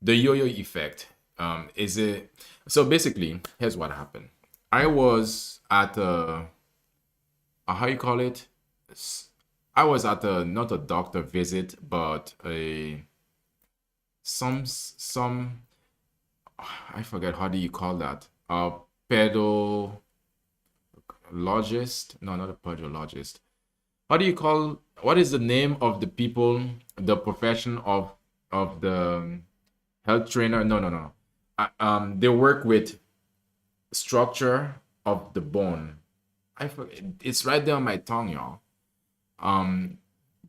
The yo-yo effect is it. So basically, here's what happened. I was at a how you call it? I was at a not a doctor visit, but a some I forget how do you call that? A pedologist? No, not a pedologist. How do you call? What is the name of the people? The profession of the health trainer? No, no, no. They work with structure of the bone. I forget. It's right there on my tongue, y'all. Um,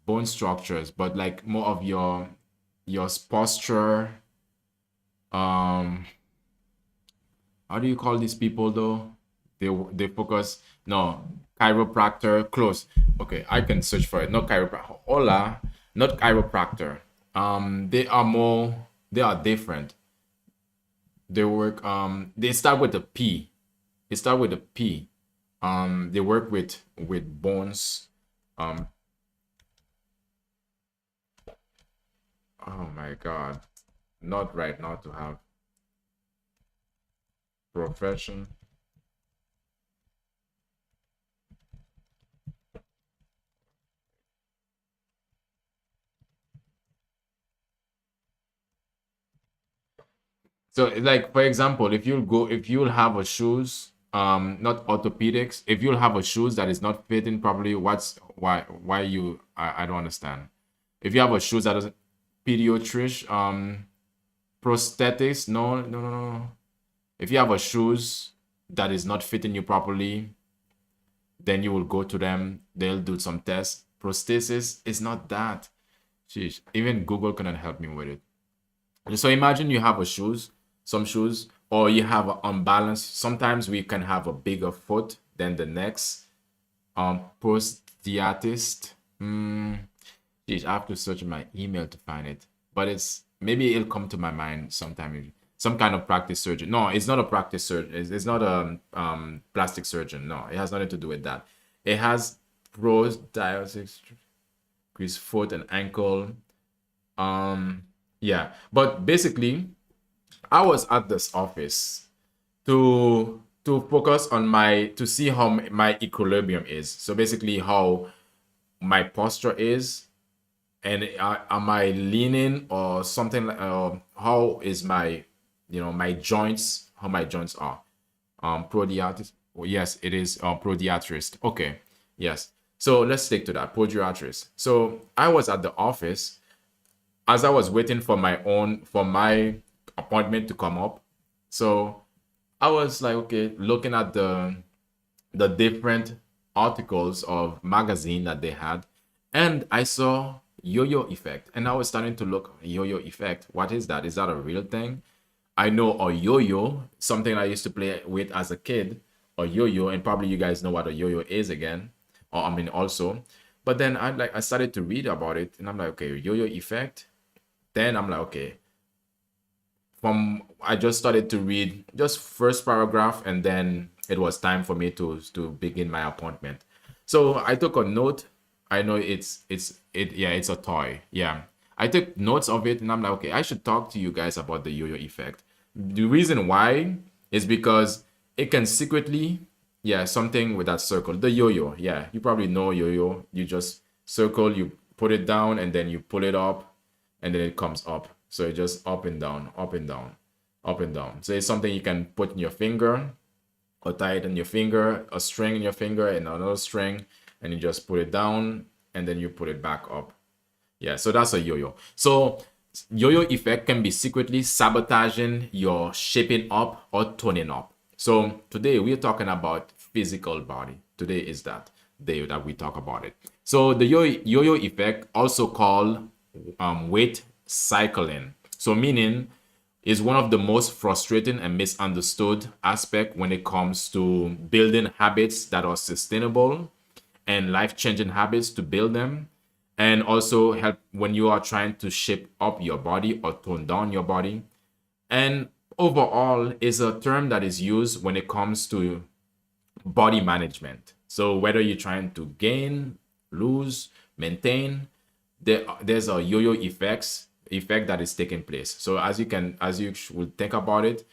Bone structures, but like more of your posture. Um, how do you call these people though? They focus. No, chiropractor. Close. Okay, I can search for it. Not chiropractor. Hola, not chiropractor. They are more. They are different. They work. They start with a P. They start with a P. They work with bones. Um, oh my God, not right now to have profession. So like for example, if you'll have a shoes, not orthopedics, if you'll have a shoes that is not fitting properly, why you I don't understand. If you have a shoes that doesn't pediatric, prosthetics, no. If you have a shoes that is not fitting you properly, then you will go to them, they'll do some tests. Prosthesis is not that. Sheesh. Even Google cannot help me with it. So imagine you have a shoes, some shoes, or you have an unbalanced. Sometimes we can have a bigger foot than the next. Prosthiatist. Geez, I have to search my email to find it. But it's maybe it'll come to my mind sometime. Some kind of practice surgeon. No, it's not a practice surgeon. It's not a plastic surgeon. No, it has nothing to do with that. It has prosthesis, foot and ankle. Yeah, but basically, I was at this office to focus on my to see how my equilibrium is. So basically, how my posture is, and am I leaning or something like how is my my joints, how my joints are. Podiatrist. Oh, yes, it is podiatrist. Okay, yes. So let's stick to that podiatrist. So I was at the office as I was waiting for my appointment to come up. So I was like, okay, looking at the different articles of magazine that they had, and I saw yo-yo effect, and I was starting to look yo-yo effect. What is that? Is that a real thing? I know a yo-yo, something I used to play with as a kid, a yo-yo, and probably you guys know what a yo-yo is again, or I mean also. But then I started to read about it, and I'm like, okay, yo-yo effect. Then I'm like, okay, from I just started to read just first paragraph, and then it was time for me to begin my appointment. So I took a note. I know it's a toy. Yeah. I took notes of it, and I'm like, okay, I should talk to you guys about the yo-yo effect. The reason why is because it can secretly, yeah, something with that circle. The yo-yo, yeah. You probably know yo-yo. You just circle, you put it down, and then you pull it up, and then it comes up. So it's just up and down, up and down, up and down. So it's something you can put in your finger or tie it in your finger, a string in your finger and another string, and you just put it down and then you put it back up. Yeah, so that's a yo-yo. So yo-yo effect can be secretly sabotaging your shaping up or toning up. So today we're talking about physical body. Today is that day that we talk about it. So the yo-yo effect, also called weight cycling. So meaning is one of the most frustrating and misunderstood aspect when it comes to building habits that are sustainable and life-changing habits to build them, and also help when you are trying to shape up your body or tone down your body. And overall is a term that is used when it comes to body management. So whether you're trying to gain, lose, maintain, there's a yo-yo effects effect that is taking place. So as you would think about it,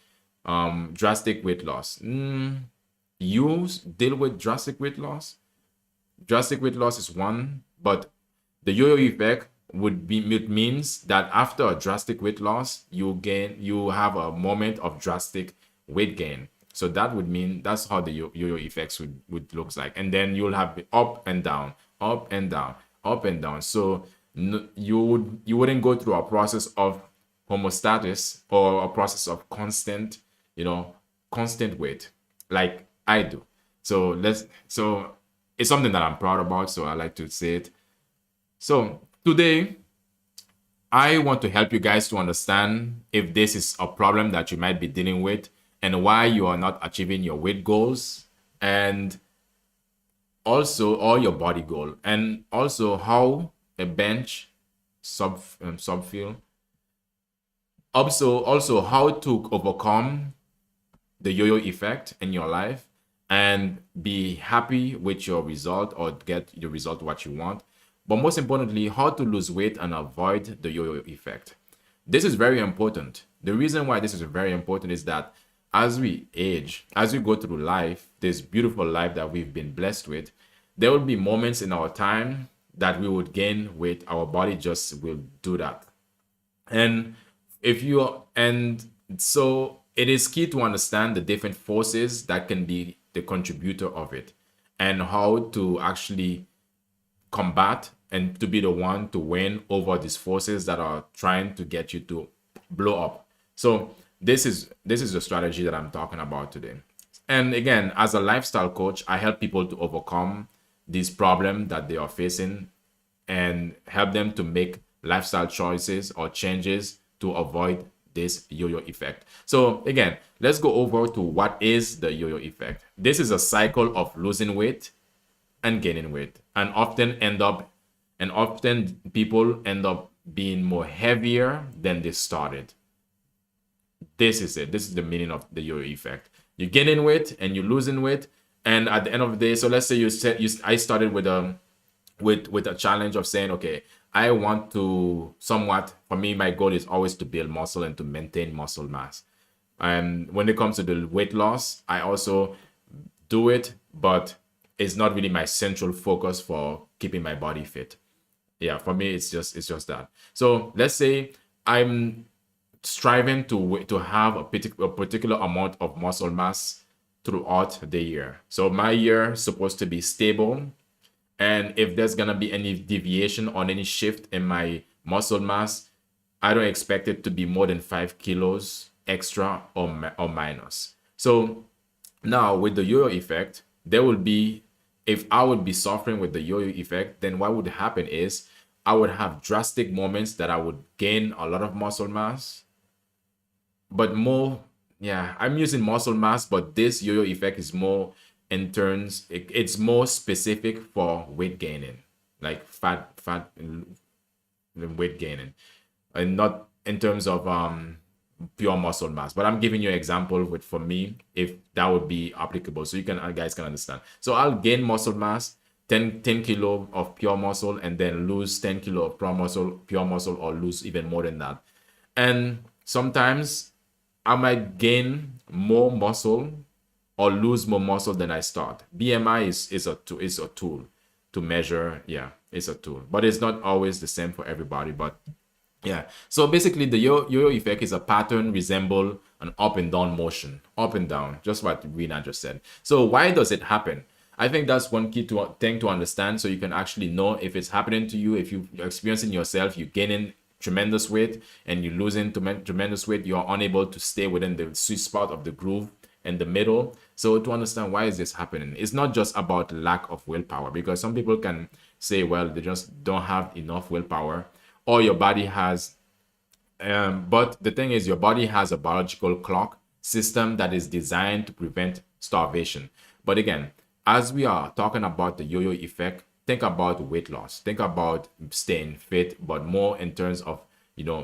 drastic weight loss. You deal with drastic weight loss. Drastic weight loss is one, but the yo-yo effect would be, it means that after a drastic weight loss, you have a moment of drastic weight gain. So that would mean that's how the yo-yo effects would looks like. And then you'll have up and down, up and down, up and down. So you wouldn't go through a process of homeostasis or a process of constant, constant weight like I do. So it's something that I'm proud about, so I like to say it. So today, I want to help you guys to understand if this is a problem that you might be dealing with and why you are not achieving your weight goals, and also all your body goal, and also how a bench subfill. Also how to overcome the yo-yo effect in your life and be happy with your result or get the result what you want. But most importantly, how to lose weight and avoid the yo-yo effect. This is very important. The reason why this is very important is that as we age, as we go through life, this beautiful life that we've been blessed with, there will be moments in our time that we would gain weight. Our body just will do that. And so it is key to understand the different forces that can be the contributor of it and how to actually combat and to be the one to win over these forces that are trying to get you to blow up. So this is the strategy that I'm talking about today. And again, as a lifestyle coach, I help people to overcome these problems that they are facing and help them to make lifestyle choices or changes to avoid this yo-yo effect. So again, let's go over to what is the yo-yo effect. This is a cycle of losing weight and gaining weight, and often people end up being more heavier than they started. This is it. This is the meaning of the yo-yo effect. You're gaining weight and you're losing weight, and at the end of the day, so let's say I started with a challenge of saying, okay, I want to somewhat, for me, my goal is always to build muscle and to maintain muscle mass. And when it comes to the weight loss, I also do it, but it's not really my central focus for keeping my body fit. Yeah, for me, it's just that. So let's say I'm striving to have a particular amount of muscle mass throughout the year. So my year is supposed to be stable. And if there's gonna be any deviation on any shift in my muscle mass, I don't expect it to be more than 5 kilos extra or minus. So now with the yo-yo effect, there will be, if I would be suffering with the yo-yo effect, then what would happen is I would have drastic moments that I would gain a lot of muscle mass, but more, yeah, I'm using muscle mass, but this yo-yo effect is more in terms, it's more specific for weight gaining, like fat weight gaining, and not in terms of pure muscle mass. But I'm giving you an example with, for me, if that would be applicable, so you guys can understand. So I'll gain muscle mass, 10 kilo of pure muscle, and then lose 10 kilo of pure muscle, or lose even more than that. And sometimes I might gain more muscle or lose more muscle than I start. BMI is a tool to measure. Yeah, it's a tool, but it's not always the same for everybody. But yeah, so basically the yo-yo effect is a pattern resemble an up and down motion, up and down, just what Rina just said. So why does it happen? I think that's one key thing to understand, so you can actually know if it's happening to you, if you're experiencing yourself, you're gaining tremendous weight and you're losing tremendous weight, you're unable to stay within the sweet spot of the groove in the middle. So to understand why is this happening, it's not just about lack of willpower, because some people can say, well, they just don't have enough willpower, or your body has but the thing is, your body has a biological clock system that is designed to prevent starvation. But again, as we are talking about the yo-yo effect, think about weight loss, think about staying fit, but more in terms of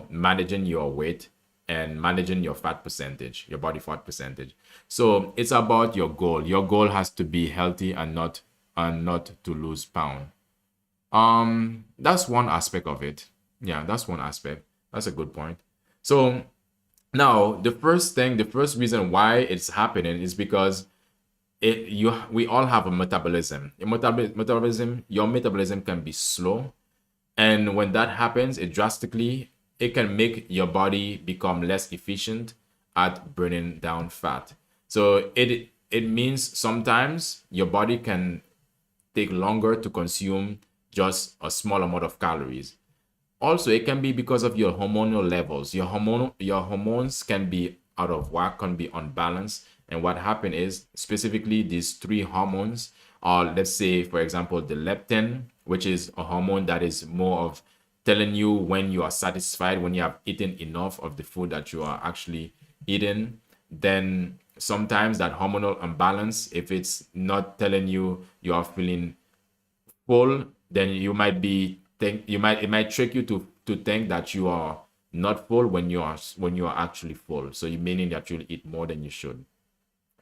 managing your weight and managing your fat percentage, your body fat percentage. So it's about your goal. Your goal has to be healthy and not to lose pound. That's one aspect of it. Yeah, that's one aspect. That's a good point. So now the first reason why it's happening is because we all have a metabolism. Your metabolism can be slow, and when that happens, it can make your body become less efficient at burning down fat. So it means sometimes your body can take longer to consume just a small amount of calories. Also, it can be because of your hormonal levels. Your hormones can be out of whack, can be unbalanced. And what happened is specifically these three hormones are, let's say, for example, the leptin, which is a hormone that is more of telling you when you are satisfied, when you have eaten enough of the food that you are actually eating. Then sometimes that hormonal imbalance, if it's not telling you you are feeling full, then you might be think you might it might trick you to think that you are not full when you are actually full. So you meaning that you'll eat more than you should.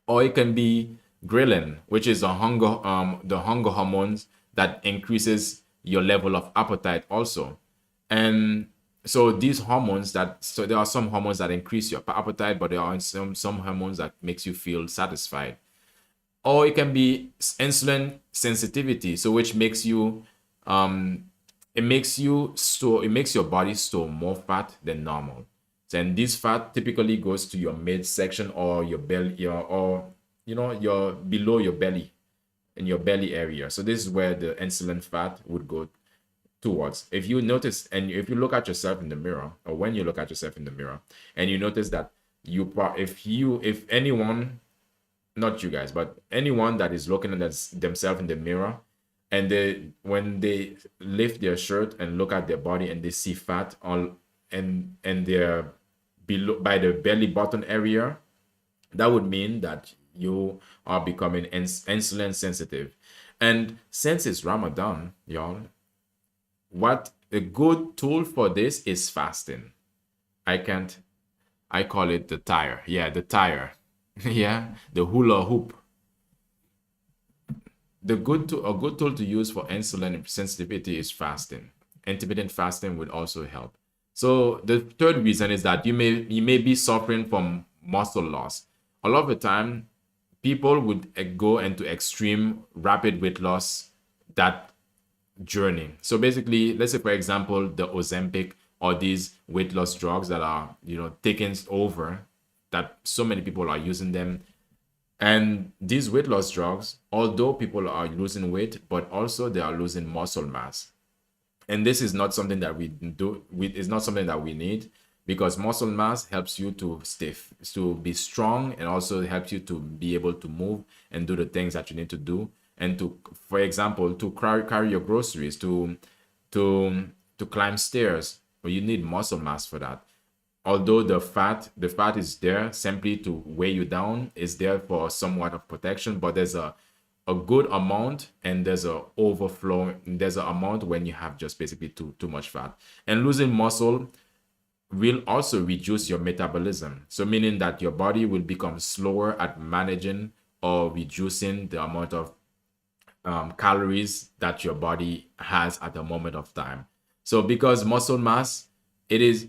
Or it can be ghrelin, which is the hunger hormones that increases your level of appetite also. And so there are some hormones that increase your appetite, but there are some hormones that makes you feel satisfied. Or it can be insulin sensitivity, so which makes you um it makes your body store more fat than normal. And this fat typically goes to your midsection or your belly, your below your belly, in your belly area. So this is where the insulin fat would go towards. If you notice, and if you look at yourself in the mirror, or when you look at yourself in the mirror, and you notice that if anyone, not you guys, but anyone that is looking at themselves in the mirror, and when they lift their shirt and look at their body and they see fat all and they're below by the belly button area, that would mean that you are becoming insulin sensitive. And since it's Ramadan, y'all, what a good tool for this is fasting. I can't I call it the tire. Yeah, the tire. Yeah, the hula hoop. A good tool to use for insulin sensitivity is fasting. Intermittent fasting would also help. So the third reason is that you may be suffering from muscle loss. A lot of the time, people would go into extreme rapid weight loss that journey. So basically, let's say for example, the Ozempic or these weight loss drugs that are taken over, that so many people are using them. And these weight loss drugs, although people are losing weight, but also they are losing muscle mass. And this is not something that it's not something that we need, because muscle mass helps you to to be strong, and also helps you to be able to move and do the things that you need to do, and to, for example, to carry your groceries, to climb stairs. But you need muscle mass for that. Although the fat is there simply to weigh you down, is there for somewhat of protection, but there's a good amount, and there's a overflow, there's an amount when you have just basically too much fat. And losing muscle will also reduce your metabolism, so meaning that your body will become slower at managing or reducing the amount of calories that your body has at the moment of time. So because muscle mass, it is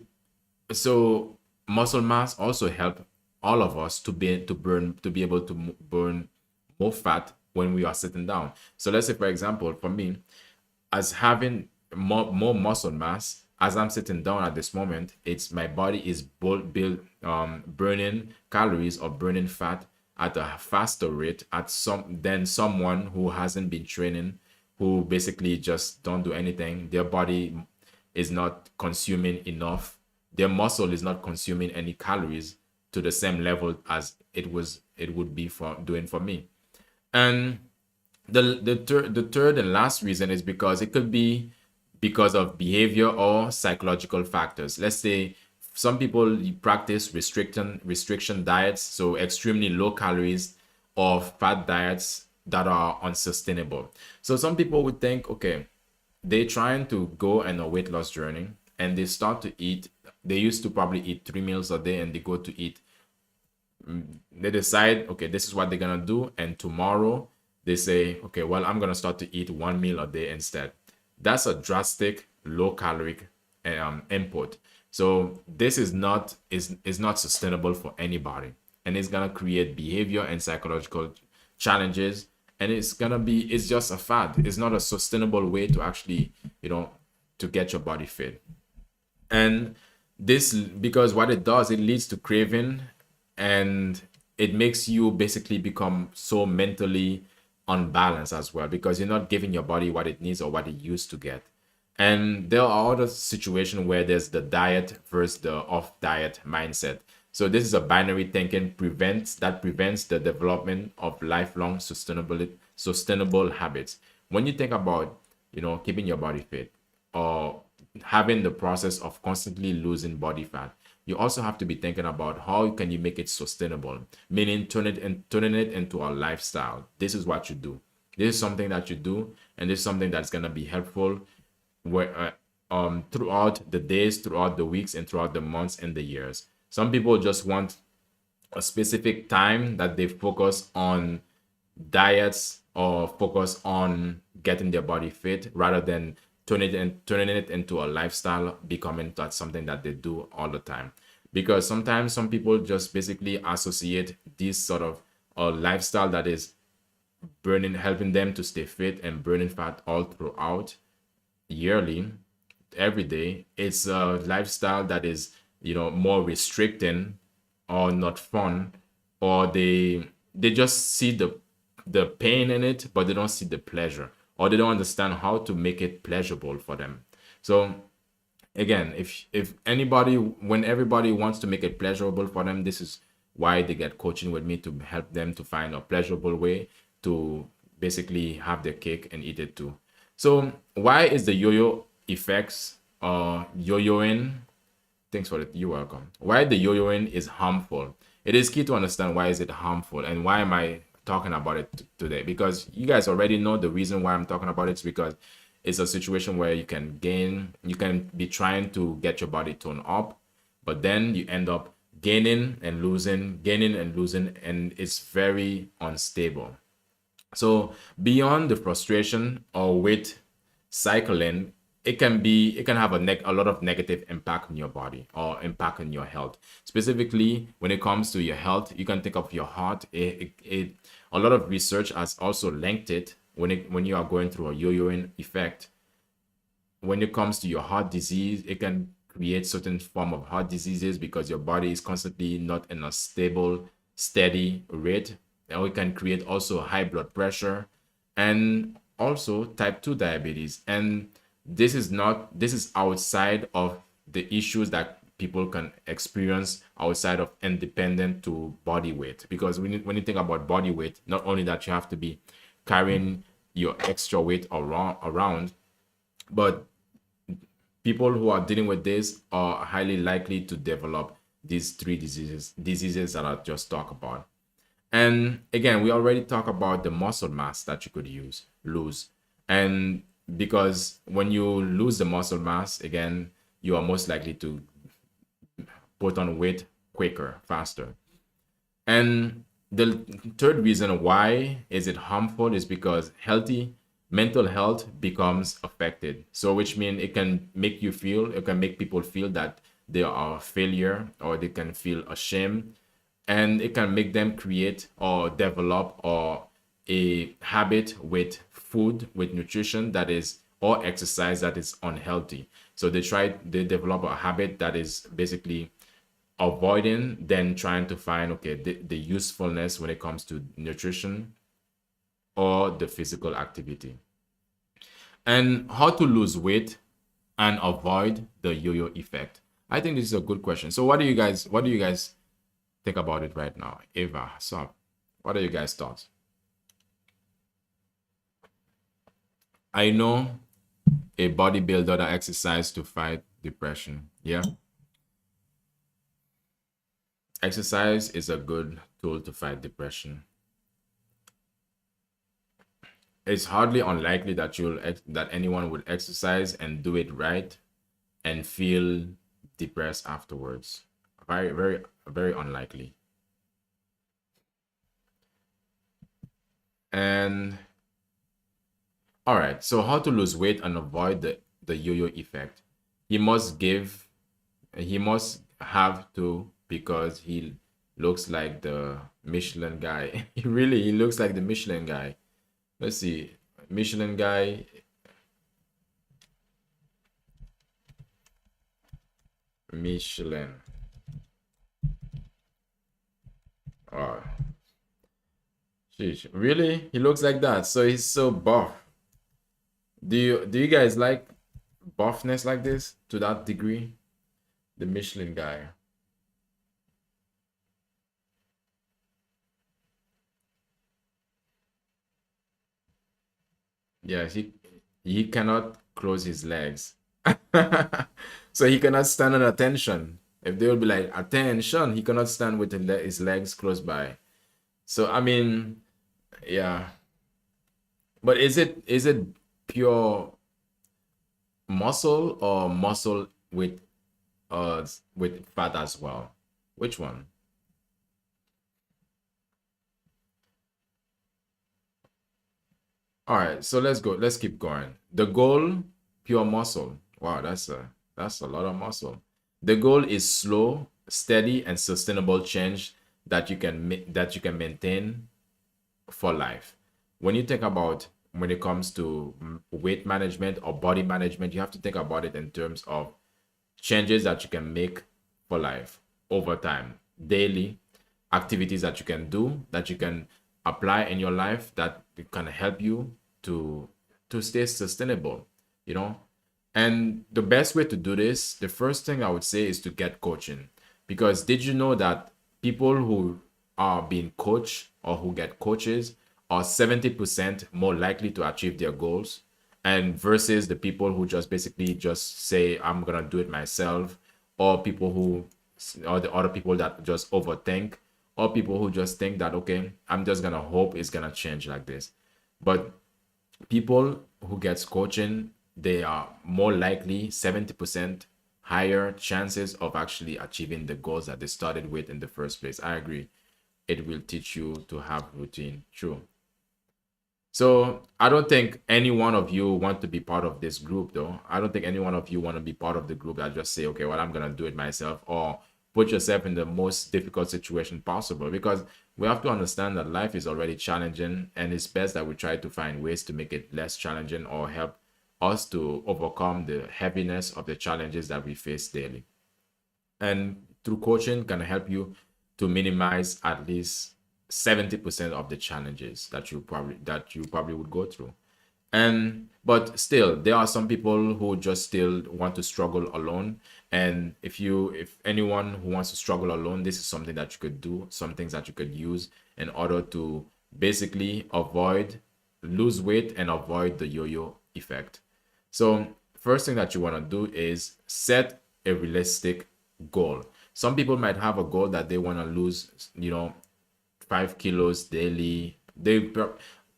so muscle mass also help all of us to be able to burn more fat when we are sitting down. So let's say for example, for me, as having more muscle mass, as I'm sitting down at this moment, it's my body is burning calories or burning fat at a faster rate than someone who hasn't been training, who basically just don't do anything. Their body is not consuming enough, their muscle is not consuming any calories to the same level as it would be for doing for me. And the third and last reason is because it could be because of behavior or psychological factors. Let's say some people practice restriction diets, so extremely low calories or fat diets that are unsustainable. So some people would think, okay, they're trying to go on a weight loss journey, and they start to eat. They used to probably eat 3 meals a day, and they go to eat. They decide, okay, this is what they're gonna do, and tomorrow they say, okay, well, I'm gonna start to eat 1 meal a day instead. That's a drastic low caloric input. So this is not sustainable for anybody, and it's gonna create behavior and psychological challenges, and it's just a fad. It's not a sustainable way to actually, to get your body fit. And this, because what it does, it leads to craving, and it makes you basically become so mentally unbalanced as well, because you're not giving your body what it needs or what it used to get. And there are other situations where there's the diet versus the off diet mindset. So this is a binary thinking prevents the development of lifelong sustainable habits. When you think about, keeping your body fit, or having the process of constantly losing body fat, you also have to be thinking about how can you make it sustainable, meaning turning it into a lifestyle. This is what you do. This is something that you do, and this is something that's gonna be helpful where throughout the days, throughout the weeks, and throughout the months and the years. Some people just want a specific time that they focus on diets or focus on getting their body fit, rather than turning it into a lifestyle, becoming that something that they do all the time. Because sometimes some people just basically associate this sort of a lifestyle that is helping them to stay fit and burning fat all throughout, yearly, every day. It's a lifestyle that is, more restricting or not fun, or they just see the pain in it, but they don't see the pleasure, or they don't understand how to make it pleasurable for them. So again, if anybody, when everybody wants to make it pleasurable for them, this is why they get coaching with me, to help them to find a pleasurable way to basically have their cake and eat it too. So why is the yo-yo effects, yo-yoing? Thanks for it. You're welcome. Why the yo-yoing is harmful? It is key to understand why is it harmful, and why am I talking about it today? Because you guys already know the reason why I'm talking about it is because it's a situation where you can be trying to get your body toned up, but then you end up gaining and losing, and it's very unstable. So beyond the frustration or weight cycling, it can have a lot of negative impact on your body or impact on your health. Specifically, when it comes to your health, you can think of your heart. A lot of research has also linked it when you are going through a yo-yoing effect. When it comes to your heart disease, it can create certain form of heart diseases because your body is constantly not in a stable, steady rate. And it can create also high blood pressure, and also type 2 diabetes. And this is outside of the issues that people can experience outside of independent to body weight. Because when you think about body weight, not only that you have to be carrying your extra weight around, but people who are dealing with this are highly likely to develop these three diseases that I just talked about. And again, we already talked about the muscle mass that you could lose. And because when you lose the muscle mass, again, you are most likely to put on weight quicker, faster. And the third reason why is it harmful is because healthy mental health becomes affected. So which means it can make people feel that they are a failure, or they can feel ashamed, and it can make them create or develop or a habit with food, with nutrition that is, or exercise that is unhealthy. So they develop a habit that is basically avoiding, then trying to find, okay, the usefulness when it comes to nutrition or the physical activity. And how to lose weight and avoid the yo-yo effect? I think this is a good question. So what do you guys think about it right now? Ava, so what are you guys' thoughts? I know a bodybuilder that exercise to fight depression. Yeah. Exercise is a good tool to fight depression. It's hardly unlikely that that anyone would exercise and do it right and feel depressed afterwards. Very, very, very unlikely. And all right, so how to lose weight and avoid the yo-yo effect? You must give He must have to because he looks like the Michelin guy. He looks like the Michelin guy. Let's see. Michelin guy. Michelin. Oh, sheesh. Really? He looks like that. So he's so buff. Do you guys like buffness like this to that degree? The Michelin guy. Yeah, he cannot close his legs. So he cannot stand on attention. If they will be like attention, he cannot stand with his legs close by. So I mean, yeah. But is it pure muscle or muscle with fat as well? Which one? All right, so let's go. Let's keep going. The goal, pure muscle. Wow, that's a lot of muscle. The goal is slow, steady, and sustainable change that you can maintain for life. When you think about when it comes to weight management or body management, you have to think about it in terms of changes that you can make for life over time, daily activities that you can do, that you can apply in your life that can help you to stay sustainable, you know. And the best way to do this, the first thing I would say is to get coaching. Because did you know that people who are being coached or who get coaches are 70% more likely to achieve their goals, and versus the people who just basically just say I'm gonna do it myself, or people who or the other people that just overthink, or people who just think that okay, I'm just gonna hope it's gonna change like this. But people who gets coaching, they are more likely 70% higher chances of actually achieving the goals that they started with in the first place. I agree. It will teach you to have routine. True. So I don't think any one of you want to be part of this group, though. I don't think any one of you want to be part of the group that just say, okay, well, I'm gonna do it myself, or put yourself in the most difficult situation possible. Because we have to understand that life is already challenging, and it's best that we try to find ways to make it less challenging or help us to overcome the heaviness of the challenges that we face daily. And through coaching can help you to minimize at least 70% of the challenges that you probably would go through. And but still there are some people who just still want to struggle alone. And if anyone who wants to struggle alone, this is something that you could do, some things that you could use in order to basically avoid lose weight and avoid the yo-yo effect. So first thing that you want to do is set a realistic goal. Some people might have a goal that they want to lose, 5 kilos daily. A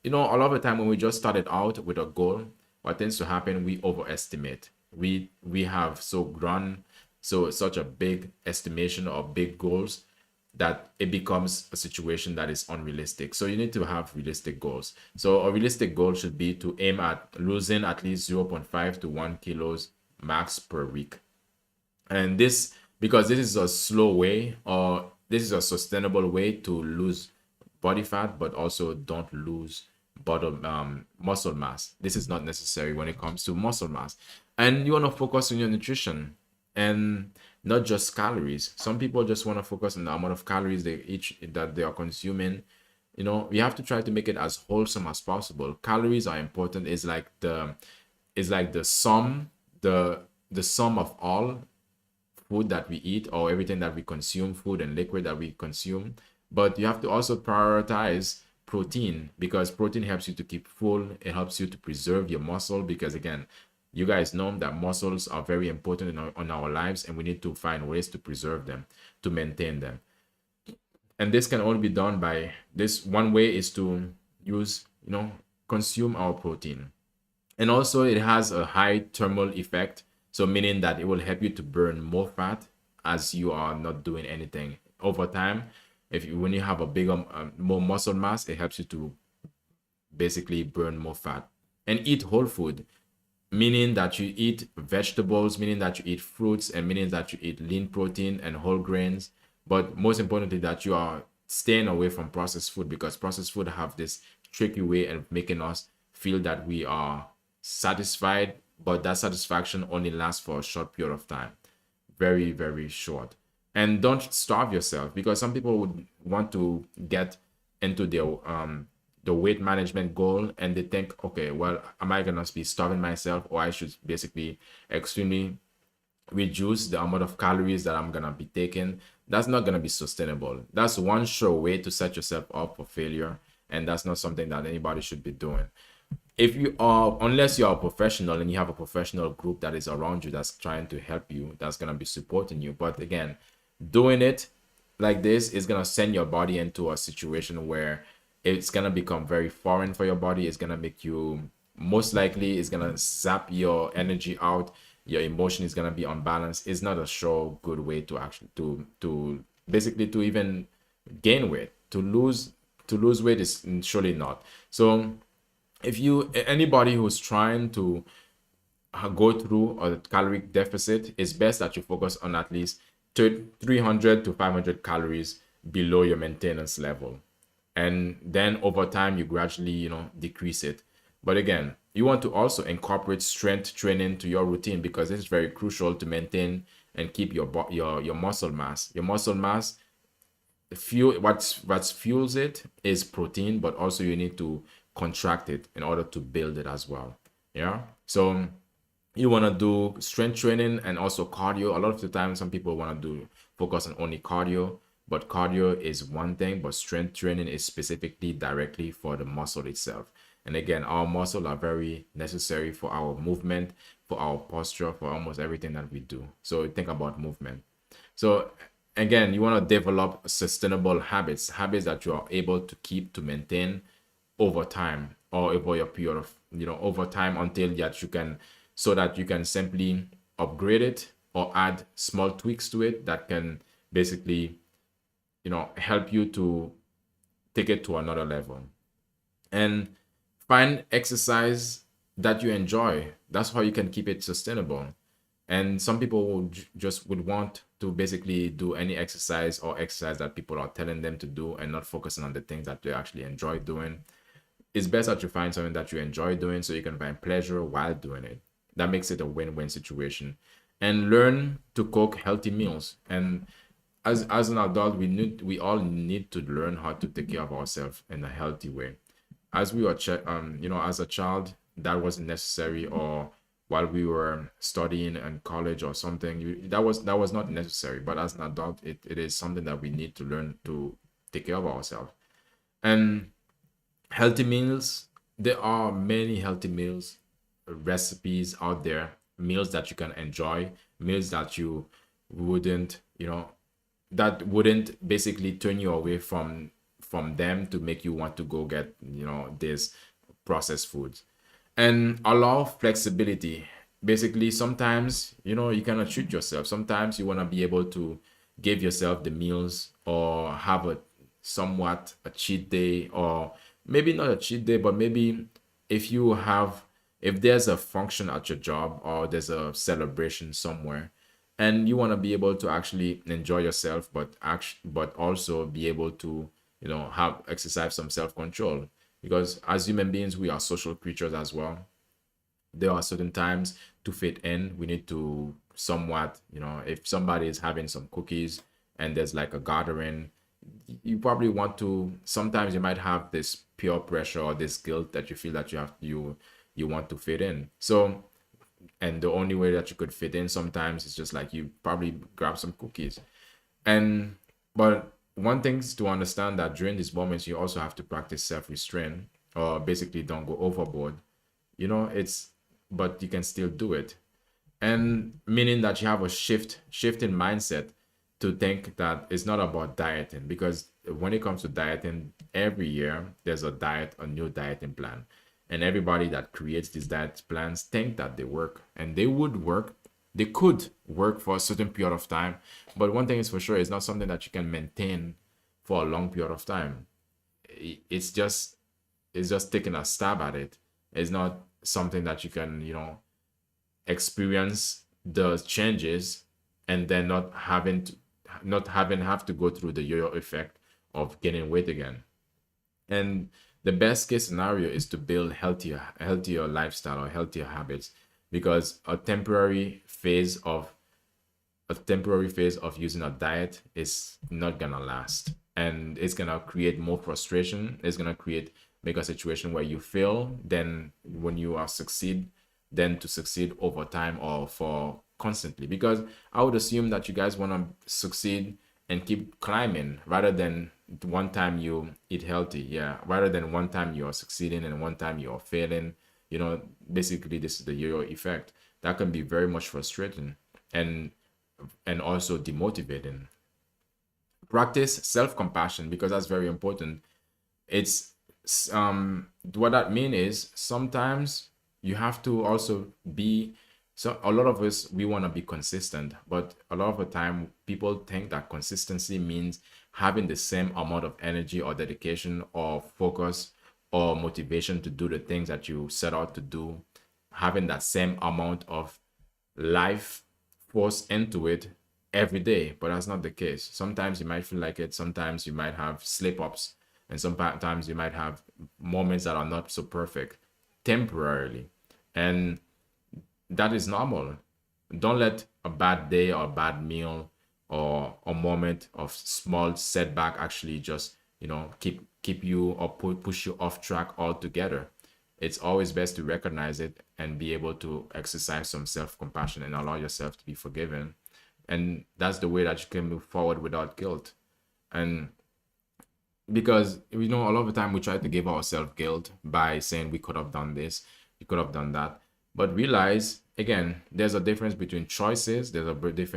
lot of the time when we just started out with a goal, what tends to happen, we overestimate. We have such a big estimation of big goals that it becomes a situation that is unrealistic. So you need to have realistic goals. So a realistic goal should be to aim at losing at least 0.5 to 1 kilos max per week. And this, because this is a slow way, or this is a sustainable way to lose body fat, but also don't lose bottom muscle mass. This is not necessary when it comes to muscle mass. And you want to focus on your nutrition and not just calories. Some people just want to focus on the amount of calories that they are consuming. We have to try to make it as wholesome as possible. Calories are important. It's like the sum of all food that we eat, or everything that we consume, food and liquid that we consume. But you have to also prioritize protein, because protein helps you to keep full. It helps you to preserve your muscle, because again, you guys know that muscles are very important in our lives, and we need to find ways to preserve them, to maintain them. And this can only be done by this. One way is to consume our protein. And also it has a high thermal effect, so meaning that it will help you to burn more fat as you are not doing anything over time. When you have a bigger more muscle mass, it helps you to basically burn more fat. And eat whole food. meaning that you eat vegetables, meaning that you eat fruits, and meaning that you eat lean protein and whole grains. But most importantly, that you are staying away from processed food, because processed food have this tricky way of making us feel that we are satisfied, but that satisfaction only lasts for a short period of time, very, very short. And don't starve yourself, because some people would want to get into the weight management goal, and they think, okay, well, am I gonna be starving myself, or I should basically extremely reduce the amount of calories that I'm gonna be taking. That's not gonna be sustainable. That's one sure way to set yourself up for failure, and that's not something that anybody should be doing. If you are, unless you are a professional and you have a professional group that is around you that's trying to help you, that's gonna be supporting you. But again, doing it like this is gonna send your body into a situation where it's gonna become very foreign for your body. It's gonna make you, most likely it's gonna zap your energy out. Your emotion is gonna be unbalanced. It's not a sure good way to actually to basically to even gain weight. To lose weight is surely not. So if you, anybody who's trying to go through a caloric deficit, it's best that you focus on at least 300 to 500 calories below your maintenance level, and then over time you gradually, decrease it. But again, you want to also incorporate strength training to your routine, because this is very crucial to maintain and keep your muscle mass. Your muscle mass, fuel, what fuels it is protein, but also you need to contract it in order to build it as well. Yeah. So you want to do strength training and also cardio. A lot of the time some people want to do focus on only cardio, but cardio is one thing, but strength training is specifically directly for the muscle itself. And again, our muscle are very necessary for our movement, for our posture, for almost everything that we do. So think about movement. So again, you want to develop sustainable habits that you are able to keep, to maintain over time, or over your period of, over time, until that you can, so that you can simply upgrade it or add small tweaks to it that can basically, help you to take it to another level. And find exercise that you enjoy. That's how you can keep it sustainable. And some people would want to basically do any exercise, or exercise that people are telling them to do, and not focusing on the things that they actually enjoy doing. It's best that you find something that you enjoy doing, so you can find pleasure while doing it. That makes it a win-win situation. And learn to cook healthy meals. And as an adult, we all need to learn how to take care of ourselves in a healthy way. As we were as a child, that wasn't necessary, or while we were studying in college or something, that was not necessary. But as an adult, it is something that we need to learn to take care of ourselves. And healthy meals, there are many healthy meals recipes out there, meals that you can enjoy, meals that you wouldn't, that wouldn't basically turn you away from them to make you want to go get, this processed foods. And allow flexibility. Basically, sometimes, you cannot treat yourself. Sometimes you want to be able to give yourself the meals, or have a somewhat a cheat day, or maybe not a cheat day, but maybe if you have, if there's a function at your job, or there's a celebration somewhere, and you want to be able to actually enjoy yourself, but also be able to, have exercise some self-control, because as human beings, we are social creatures as well. There are certain times to fit in, we need to somewhat, if somebody is having some cookies and there's like a gathering, you probably want to, sometimes you might have this peer pressure, or this guilt that you feel that you want to fit in. So, and the only way that you could fit in sometimes is just like you probably grab some cookies. And but one thing is to understand that during these moments you also have to practice self-restraint, or basically don't go overboard. It's, but you can still do it. And meaning that you have a shift in mindset, to think that it's not about dieting, because when it comes to dieting, every year there's a new dieting plan, and everybody that creates these diet plans think that they work, and they could work for a certain period of time, but one thing is for sure, it's not something that you can maintain for a long period of time. It's just taking a stab at it. It's not something that you can, experience the changes and then not having have to go through the yo-yo effect of gaining weight again. And the best case scenario is to build healthier lifestyle or healthier habits, because a temporary phase of using a diet is not gonna last, and it's gonna create more frustration. It's gonna create make a situation where you fail, then when you are succeed, then to succeed over time or for constantly. Because I would assume that you guys want to succeed and keep climbing rather than one time you eat healthy. Yeah, rather than one time you're succeeding and one time you're failing. Basically this is the yo-yo effect. That can be very much frustrating and also demotivating. Practice self-compassion, because that's very important. It's what that mean is sometimes you have to also be, so a lot of us, we want to be consistent, but a lot of the time people think that consistency means having the same amount of energy or dedication or focus or motivation to do the things that you set out to do, having that same amount of life force into it every day. But that's not the case. Sometimes you might feel like it, sometimes you might have slip ups, and sometimes you might have moments that are not so perfect temporarily, and that is normal. Don't let a bad day or a bad meal or a moment of small setback actually just keep you or push you off track altogether. It's always best to recognize it and be able to exercise some self-compassion and allow yourself to be forgiven, and that's the way that you can move forward without guilt. And because a lot of the time we try to give ourselves guilt by saying we could have done this, we could have done that, but realize again, there's a difference between choices. There's a there's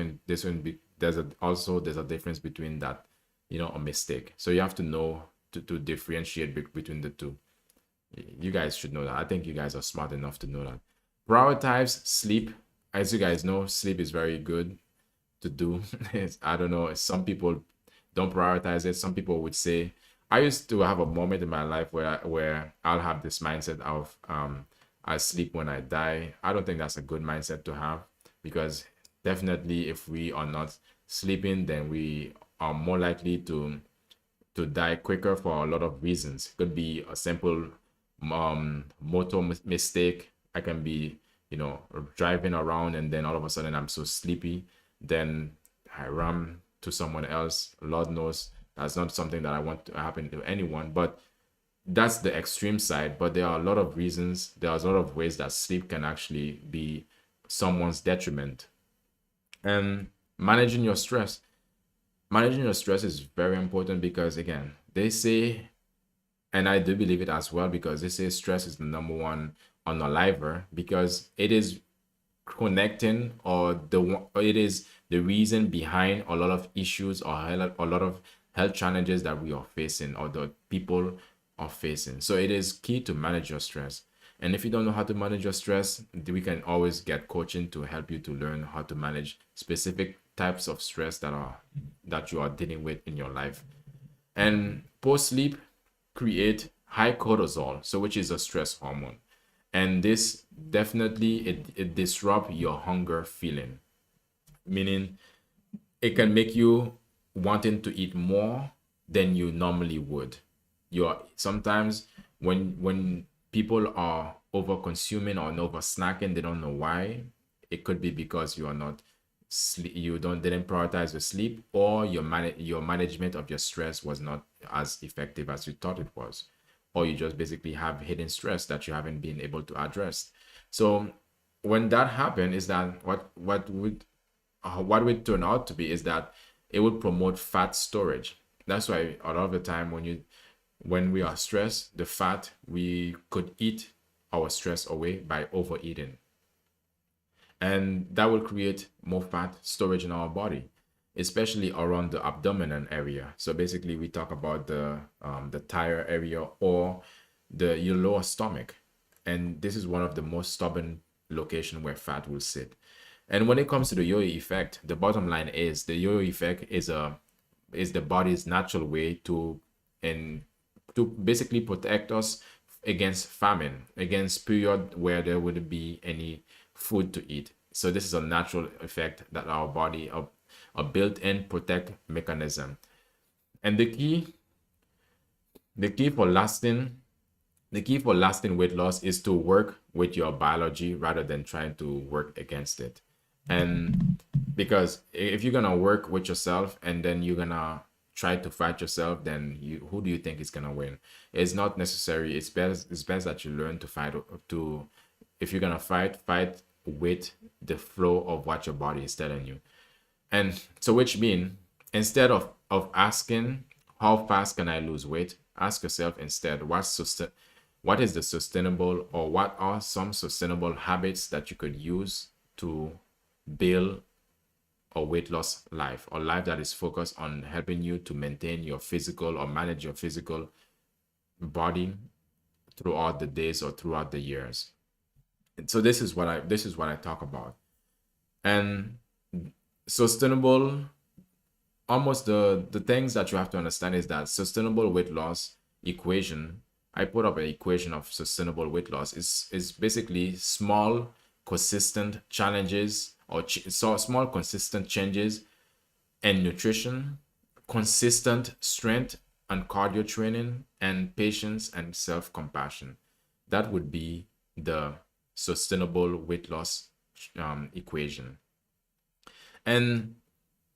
a difference between that, a mistake. So you have to know to differentiate between the two. You guys should know that. I think you guys are smart enough to know that. Prioritize sleep. As you guys know, sleep is very good to do. I don't know. Some people don't prioritize it. Some people would say, I used to have a moment in my life where I'll have this mindset of I sleep when I die. I don't think that's a good mindset to have, because definitely if we are not sleeping, then we are more likely to die quicker for a lot of reasons. It could be a simple motor mistake. I can be, driving around and then all of a sudden I'm so sleepy, then I ram to someone else. Lord knows that's not something that I want to happen to anyone, but that's the extreme side. But there are a lot of reasons, there are a lot of ways that sleep can actually be someone's detriment. And managing your stress. Managing your stress is very important, because again, they say, and I do believe it as well, because they say stress is the number one unaliver, because it is connecting, or it is the reason behind a lot of issues or a lot of health challenges that we are facing or the people are facing. So it is key to manage your stress. And if you don't know how to manage your stress, we can always get coaching to help you to learn how to manage specific types of stress that you are dealing with in your life. And post sleep, create high cortisol, so which is a stress hormone. And this definitely it disrupts your hunger feeling, meaning it can make you wanting to eat more than you normally would. You're sometimes when people are over consuming or over snacking, they don't know why. It could be because you are not didn't prioritize your sleep, or your management of your stress was not as effective as you thought it was, or you just basically have hidden stress that you haven't been able to address. So when that happens, is that what would turn out to be is that it would promote fat storage. That's why a lot of the time when we are stressed, the fat, we could eat our stress away by overeating, and that will create more fat storage in our body, especially around the abdominal area. So basically we talk about the thyroid area or your lower stomach, and this is one of the most stubborn location where fat will sit. And when it comes to the yo-yo effect, the bottom line is the yo-yo effect is the body's natural way to basically protect us against famine, against period where there wouldn't be any food to eat. So this is a natural effect that our body, a built-in protect mechanism. And the key for lasting the key for lasting weight loss is to work with your biology rather than trying to work against it. And because if you're gonna work with yourself and then you're gonna try to fight yourself, then who do you think is gonna win? It's not necessary. It's best that you learn to fight to if you're gonna fight with the flow of what your body is telling you. And so which mean instead of asking how fast can I lose weight, ask yourself instead what is the sustainable or what are some sustainable habits that you could use to build a weight loss life or life that is focused on helping you to maintain your physical or manage your physical body throughout the days or throughout the years. And so this is what I talk about. And sustainable almost the things that you have to understand is that sustainable weight loss equation, I put up an equation of sustainable weight loss is basically small consistent challenges or so small consistent changes in nutrition, consistent strength and cardio training, and patience and self-compassion. That would be the sustainable weight loss equation. And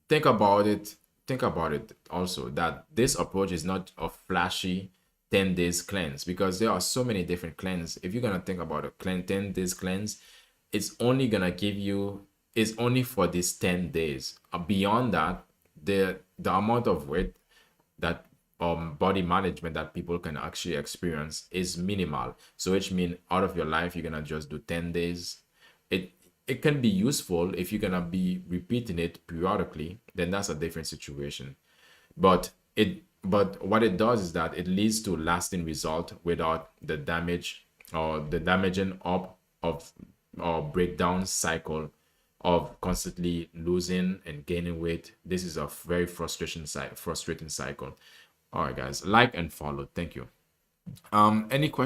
think about it think about it also that this approach is not a flashy 10 days cleanse, because there are so many different cleanse. If you're going to think about a 10 days cleanse, it's only going to give you it's only for these 10 days. Beyond that, the amount of weight that body management that people can actually experience is minimal. So which means out of your life you're gonna just do 10 days. It can be useful if you're gonna be repeating it periodically, then that's a different situation. But what it does is that it leads to lasting result without the damage or the damaging up of or breakdown cycle of constantly losing and gaining weight. This is a very frustrating cycle. All right, guys, like and follow. Thank you. Any questions?